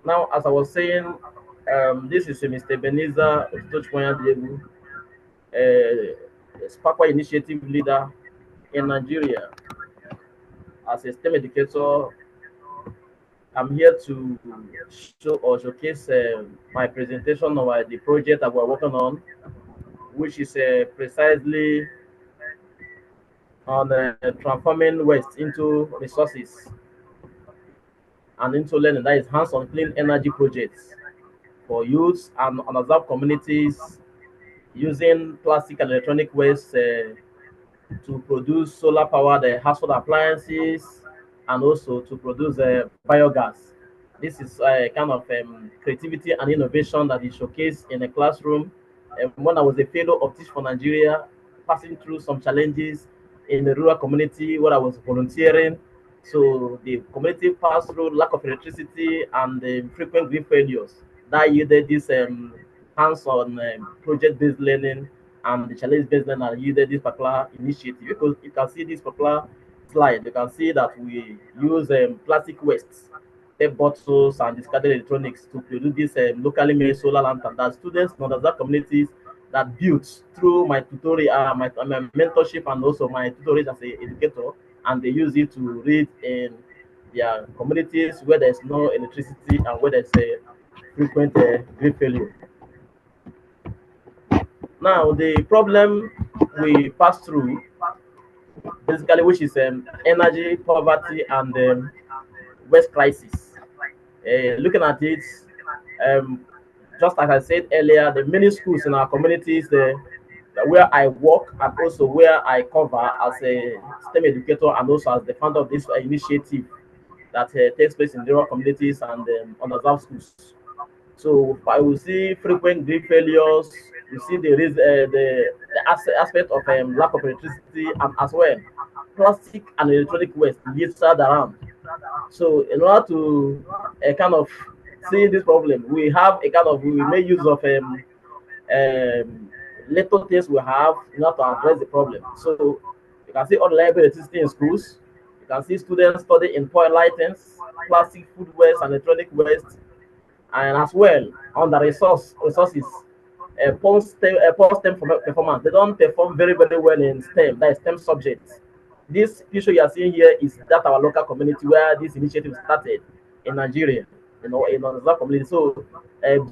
Now, as I was saying, this is Mr. Ebenezer Anyadiegwu, a SparkWise Initiative leader in Nigeria. As a STEM educator, I'm here to show or showcase my presentation of the project that we're working on, which is precisely on transforming waste into resources and into learning. That is hands-on clean energy projects for youths and underserved communities using plastic and electronic waste to produce solar-powered household appliances and also to produce biogas. This is a kind of creativity and innovation that is showcased in a classroom. When I was a fellow of Teach for Nigeria, passing through some challenges in the rural community where I was volunteering. So the community passed through lack of electricity and frequent grid failures. That yielded this hands-on project-based learning and the challenge-based learning yielded this particular initiative. Because you can see this particular slide, you can see that we use plastic wastes, tape bottles, and discarded electronics to produce this locally made solar lantern that students in other communities that built through my tutorial, my mentorship, and also my tutorials as an educator, and they use it to read in their communities where there's no electricity and where there's a frequent grid failure. Now, the problem we pass through, basically, which is energy poverty and waste crisis. Looking at it, um, just like I said earlier, the many schools in our communities, where I work and also where I cover as a STEM educator and also as the founder of this initiative that takes place in rural communities and underserved schools. So I will see frequent grid failures. You see the aspect of lack of electricity and as well plastic and electronic waste littered around. So in order to kind of see this problem, we have a kind of we make use of um, little things we have in order to address the problem. So you can see unreliable electricity in schools. You can see students study in poor lightings, plastic food waste, and electronic waste, and as well on the resources. Poor STEM performance. They don't perform very well in STEM, that is STEM subjects. This picture you are seeing here is that our local community where this initiative started in Nigeria, in another community. So,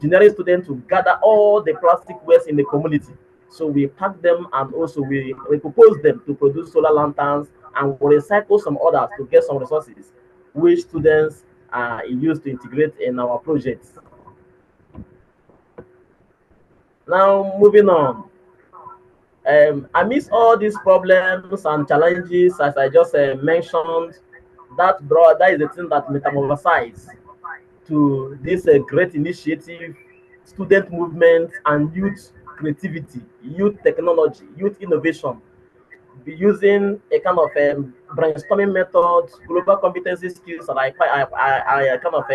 generic students to gather all the plastic waste in the community. So we pack them and also we propose them to produce solar lanterns and we recycle some others to get some resources, which students use to integrate in our projects. Now, moving on. Amidst all these problems and challenges, as I just mentioned, that is the thing that metamorphosized to this great initiative, student movement, and youth creativity, youth technology, youth innovation, be using a kind of brainstorming method, global competency skills that I kind of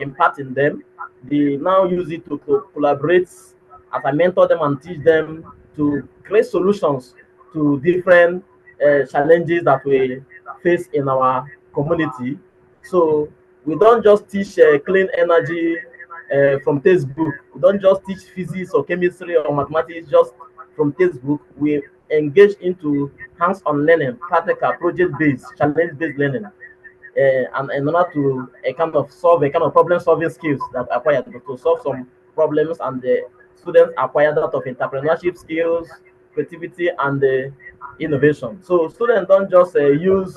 impart in them. They now use it to collaborate as I mentor them and teach them to create solutions to different challenges that we face in our community. So we don't just teach clean energy from textbook. We don't just teach physics or chemistry or mathematics just from textbook. We engage into hands-on learning, practical, project-based, challenge-based learning, and in order to a kind of solve a kind of problem-solving skills that are acquired to solve some problems, and the students acquire that of entrepreneurship skills, creativity, and innovation. So students don't just use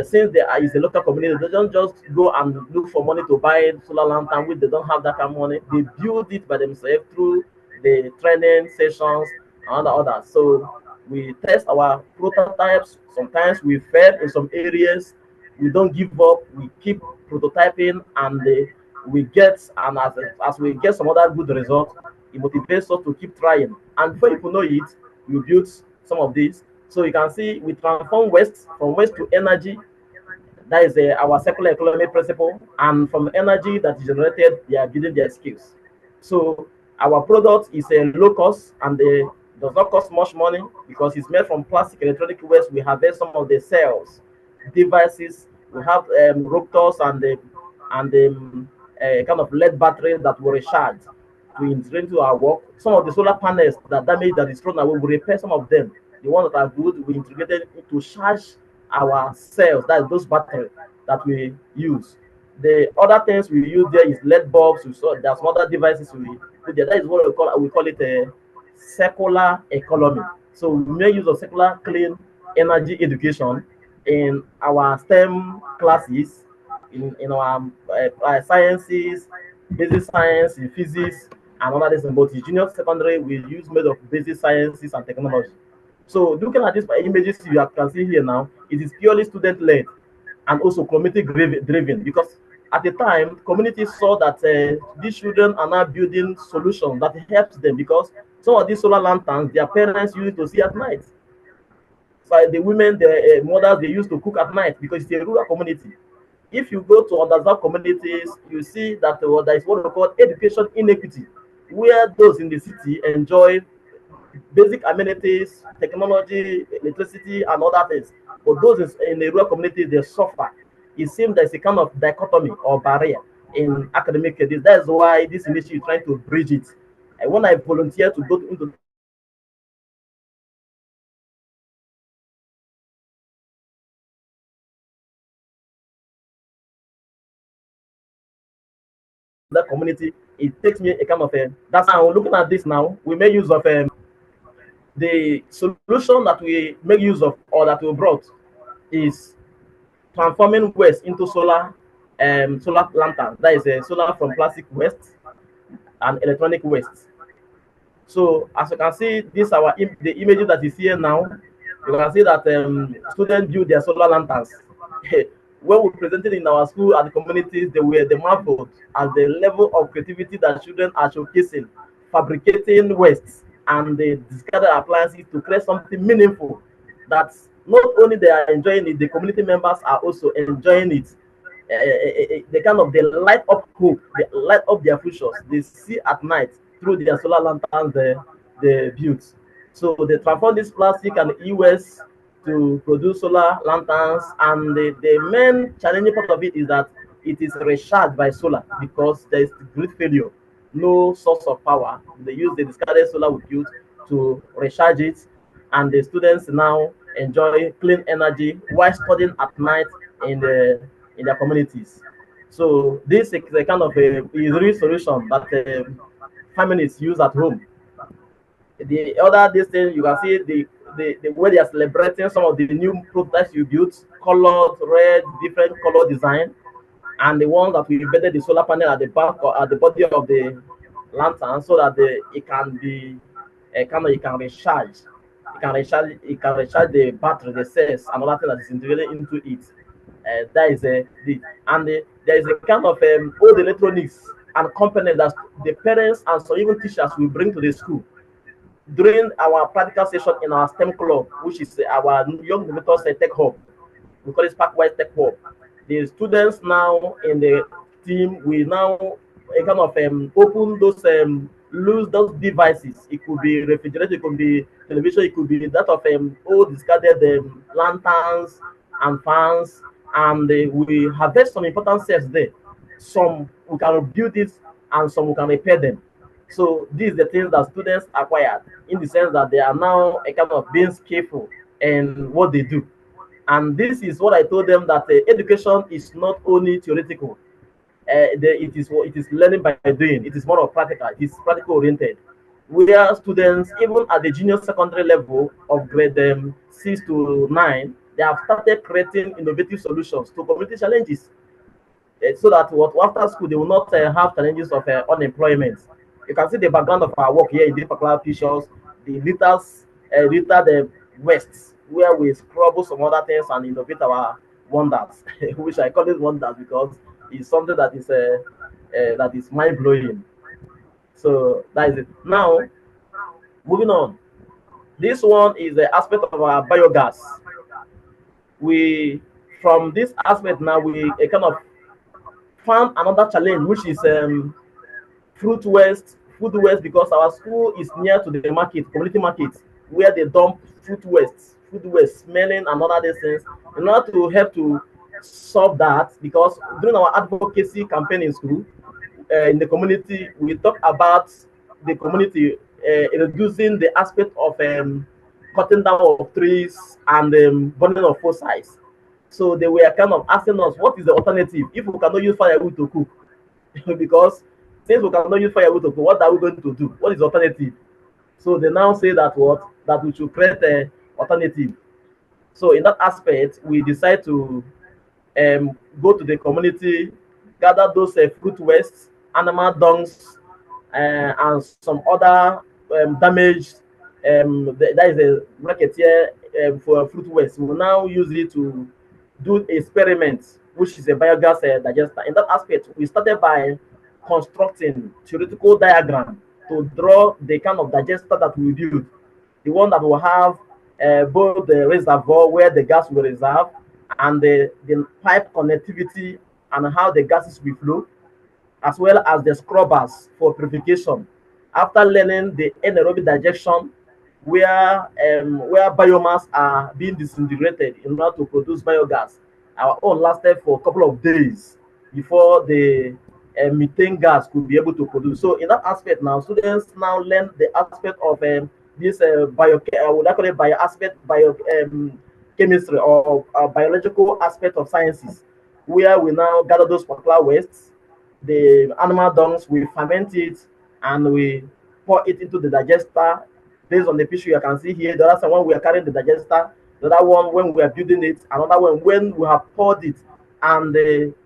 since there is a local community, they don't just go and look for money to buy solar lantern, which they don't have that kind of money. They build it by themselves through the training sessions and others. So we test our prototypes. Sometimes we fail in some areas. We don't give up. We keep prototyping, and we get and as we get some other good results, it motivates us to keep trying. And before you know it, we build some of these. So you can see we transform waste from waste to energy. That is our circular economy principle. And from energy that is generated, they are building their skills. So our product is a low cost and does not cost much money because it's made from plastic electronic waste. We harvest some of the cells, devices. We have routers and the a kind of lead battery that will recharge to integrate into our work. Some of the solar panels that damage that is thrown away, we repair some of them. The ones that are good, we integrated to charge our cells, that is those batteries that we use. The other things we use there is LED bulbs. We saw there's some other devices we put there. That is what we call it a circular economy. So we make use of circular clean energy education in our STEM classes, in our sciences, basic science, in physics, and other things. But in junior secondary, we use made of basic sciences and technology. So looking at these images you can see here now, it is purely student led and also community driven, because at the time communities saw that these children are now building solutions that helps them, because some of these solar lanterns their parents used to see at night. So the women, the mothers, they used to cook at night because it's a rural community. If you go to underserved communities, you see that there is what we call education inequity, where those in the city enjoy basic amenities, technology, electricity, and other things. But those in the rural community, they suffer. It seems there's a kind of dichotomy or barrier in academic studies. That's why this initiative is trying to bridge it. And when I volunteer to go into that community, it takes me a kind of a. That's how looking at this now. We make use of the solution that we make use of or that we brought is transforming waste into solar lantern. That is a solar from plastic waste and electronic waste. So as you can see, this the images that is here now. You can see that students build their solar lanterns. When we presented in our school and the communities, they were the marveled at the level of creativity that children are showcasing, fabricating waste and the discarded appliances to create something meaningful. That not only they are enjoying it, the community members are also enjoying it. They kind of they light up hope, they light up their futures. They see at night through their solar lanterns they built. So they transform this plastic and e-waste to produce solar lanterns, and the main challenging part of it is that it is recharged by solar because there is grid failure, no source of power. They use the discarded solar we built to recharge it, and the students now enjoy clean energy while studying at night in the in their communities. So this is a kind of a real solution that families use at home. The other this thing you can see the way they are celebrating some of the new prototypes you built, colored, red, different color design, and the one that we embedded the solar panel at the back or at the body of the lantern so that it can be kind of it can recharge. It can recharge the battery, the cells, and other thing that is integrated into it. That is there is a kind of old electronics and component that the parents and some even teachers will bring to the school during our practical session in our STEM club, which is our Young Innovators Tech Hub. We call it SparkWise Tech Hub. The students now in the team will now kind of open those lose those devices. It could be refrigerator, it could be television, it could be that of old discarded lanterns and fans, and we harvest some important sets there. Some we can build it, and some we can repair them. So these are the things that students acquired in the sense that they are now a kind of being skillful in what they do. And this is what I told them that education is not only theoretical. It is learning by doing. It is more of practical. It is practical oriented. Where students, even at the junior secondary level of grade 6 to 9, they have started creating innovative solutions to community challenges, so that what after school they will not have challenges of unemployment. You can see the background of our work here in these particular pictures, the littered wastes where we scrabble some other things and innovate our wonders, which I call it wonders because it's something that is mind blowing. So that is it. Now, moving on. This one is the aspect of our biogas. We from this aspect now we kind of found another challenge, which is food waste, because our school is near to the market, community market, where they dump food waste, smelling and other these things. In order to help to solve that, because during our advocacy campaign in school, in the community, we talk about the community reducing the aspect of cutting down of trees and burning of fossils. So they were kind of asking us, what is the alternative if we cannot use firewood to cook? Because since we cannot use firewood to cook, what are we going to do? What is the alternative? So they now say that what that we should create an alternative. So in that aspect, we decide to go to the community, gather those fruit wastes, animal dungs, and some other damaged. That is a bracket here for fruit waste. We will now use it to do experiments, which is a biogas digester. In that aspect, we started by constructing theoretical diagram to draw the kind of digester that we build, the one that will have both the reservoir where the gas will reserve and the pipe connectivity and how the gases will flow, as well as the scrubbers for purification. After learning the anaerobic digestion, where biomass are being disintegrated in order to produce biogas, our own lasted for a couple of days before the methane gas could be able to produce. So in that aspect now, students now learn the aspect of this would I call it bio aspect, chemistry or biological aspect of sciences, where we now gather those particular wastes, the animal dungs, we ferment it and we pour it into the digester based on the picture you can see here. The other one we are carrying the digester, the other one when we are building it, another one when we have poured it, and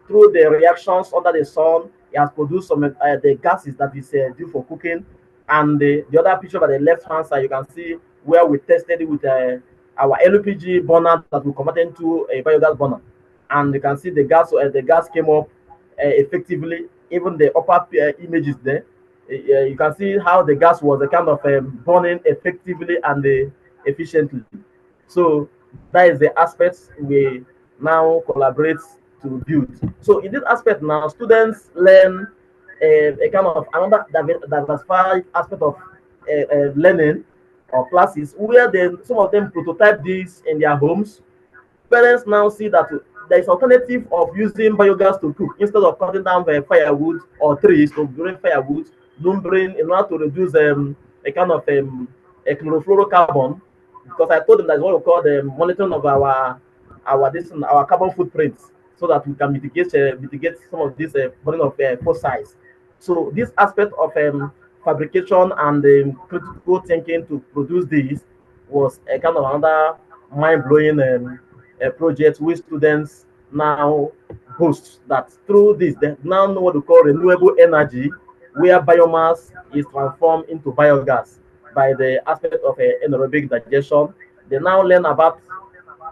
through the reactions under the sun, it has produced some the gases that is due for cooking. And the other picture by the left hand side, you can see where we tested it with our LPG burner that we converted into a biogas burner, and you can see the gas came up effectively. Even the upper images there, you can see how the gas was a kind of burning effectively and efficiently. So that is the aspects we now collaborate to build. So in this aspect now, students learn a kind of another diversified aspect of learning or classes, where then some of them prototype this in their homes. Parents now see that there is alternative of using biogas to cook instead of cutting down firewood or trees to bring firewood, lumbering in order to reduce a kind of a chlorofluorocarbon. Because I told them that's what we call the monitoring of our carbon footprints, so that we can mitigate some of this burning of fossils. So this aspect of fabrication and critical thinking to produce this was a kind of another mind-blowing project which students now boast that through this they now know what we call renewable energy, where biomass is transformed into biogas by the aspect of anaerobic digestion. They now learn about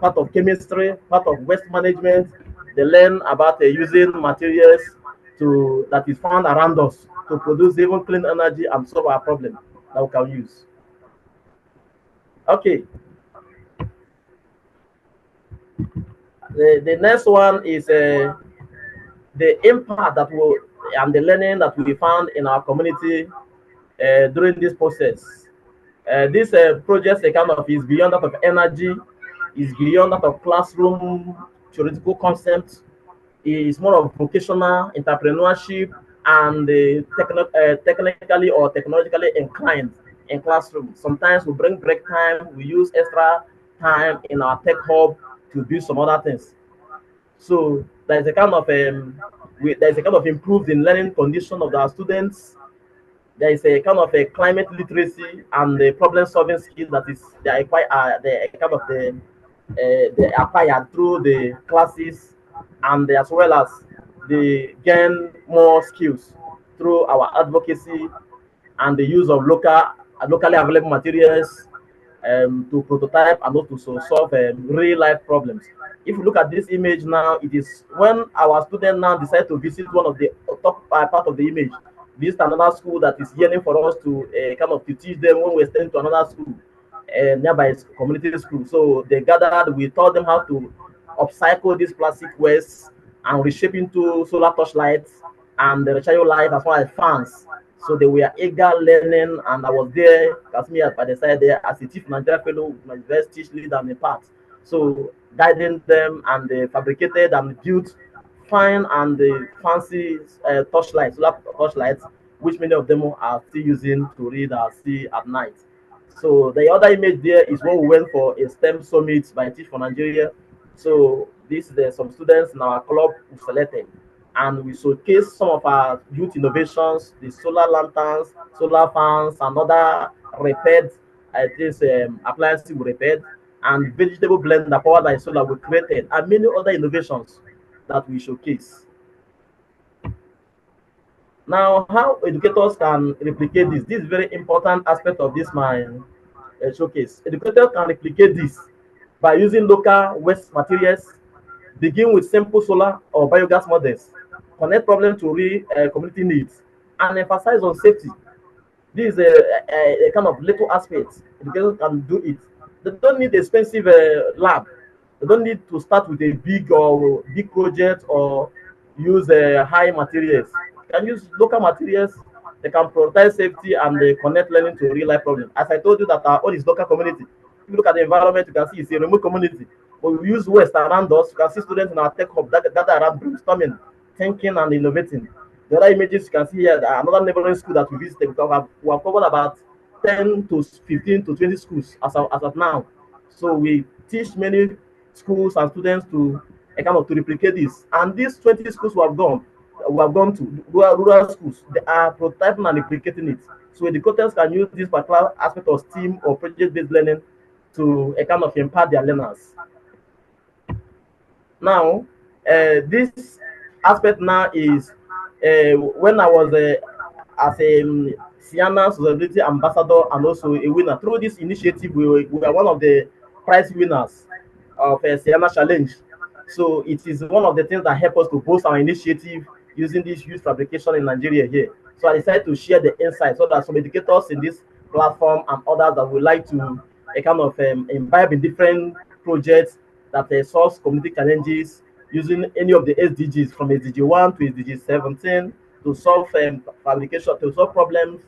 part of chemistry, part of waste management. They learn about using materials that is found around us to produce even clean energy and solve our problem that we can use. Okay. The next one is the impact that we and the learning that we found in our community during this process. This project kind of is beyond that of energy, is beyond that of classroom theoretical concepts. It's more of vocational entrepreneurship and technically or technologically inclined in classroom. Sometimes we bring break time, we use extra time in our tech hub to do some other things. So there's a kind of there's a kind of improved in learning condition of our students. There is a kind of a climate literacy and the problem solving skill that is they acquire the kind of they acquired through the classes, and as well as they gain more skills through our advocacy and the use of locally available materials to prototype and also to solve real life problems. If you look at this image now, it is when our students now decide to visit one of the top part of the image. This is another school that is yearning for us to kind of to teach them when we're staying to another school, nearby community school. So they gathered, we taught them how to upcycle this plastic waste and reshape into solar torch lights and the rechargeable light as well as fans. So they were eager learning, and I was there, as me by the side there as a chief Nigeria fellow, my best teach lead and the part. So guiding them, and they fabricated and built fine and the fancy torchlights, solar torchlights, which many of them are still using to read or see at night. So the other image there is what we went for a STEM summit by Teach for Nigeria. So this is some students in our club who selected, and we showcase some of our youth innovations, the solar lanterns, solar fans, and other repaired this appliances we repaired, and vegetable blender powered by solar we created, and many other innovations that we showcase. Now, how educators can replicate this? This is very important aspect of this my showcase. Educators can replicate this by using local waste materials, begin with simple solar or biogas models, connect problem to real community needs, and emphasize on safety. This is a kind of little aspect. Educators can do it. They don't need expensive lab. They don't need to start with a big project or use high materials. They can use local materials. They can prioritize safety and they connect learning to real life problems. As I told you that our own is local community. If you look at the environment, you can see it's a remote community. But we use waste around us. You can see students in our tech hub that around brainstorming, thinking and innovating. The other images you can see here, another neighboring school that we visited, because we have covered about 10 to 15 to 20 schools as of now. So we teach many schools and students to kind of to replicate this. And these 20 schools we have gone to rural schools. They are prototyping and replicating it. So educators can use this particular aspect of STEAM or project-based learning to kind of impart their learners. Now, this aspect now is when I was as a Siena Sustainability Ambassador and also a winner. Through this initiative, we are one of the prize winners of Siena Challenge. So it is one of the things that help us to boost our initiative using this youth fabrication in Nigeria here. So I decided to share the insights so that some educators in this platform and others that would like to kind of imbibe in different projects that solve community challenges using any of the SDGs from SDG 1 to SDG 17 to solve fabrication, to solve problems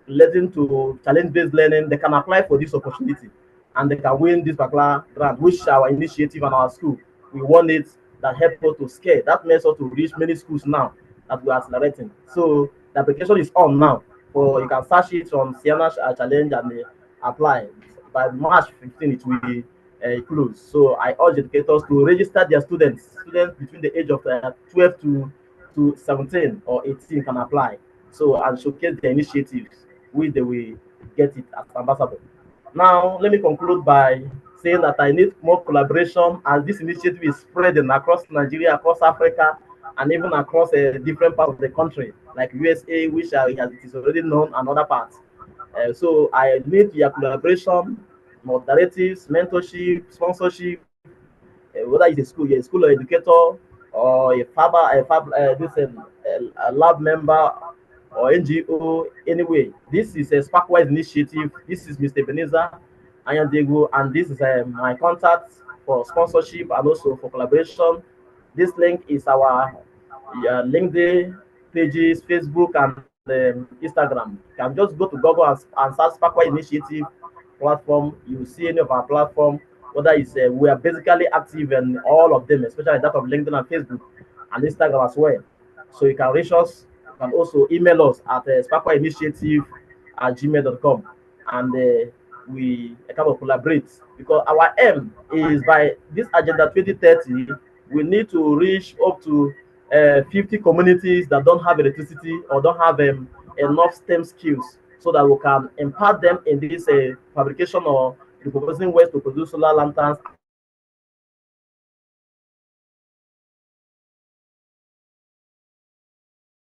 relating to challenge-based learning. They can apply for this opportunity and they can win this particular grant, which our initiative and our school, we won it, that help us to scale. That makes us to reach many schools now that we are accelerating. So the application is on now. For you can search it on Siena Challenge and apply. By March 15, it will be closed. So I urge educators to register their students between the age of 12 to 17 or 18 can apply. So and showcase the initiatives which they will get it as ambassador. Now, let me conclude by saying that I need more collaboration as this initiative is spreading across Nigeria, across Africa, and even across different parts of the country, like USA, which it is already known, and other parts. So I need your collaboration, moderatives, mentorship, sponsorship, whether it's you're a school or educator, or a lab member or NGO. Anyway, this is a SparkWise initiative. This is Mr. Ebenezer Anyadiegwu, and this is my contact for sponsorship and also for collaboration. This link is our LinkedIn pages, Facebook, and Instagram. You can just go to Google and search SparkWise Initiative platform. You will see any of our platform. Whether it's we are basically active in all of them, especially that of LinkedIn and Facebook and Instagram as well. So you can reach us. You can also email us at sparkwiseinitiative@gmail.com, and we kind of collaborate, because our aim is by this agenda 2030 we need to reach up to 50 communities that don't have electricity or don't have enough STEM skills, so that we can impart them in this fabrication or repurposing waste to produce solar lanterns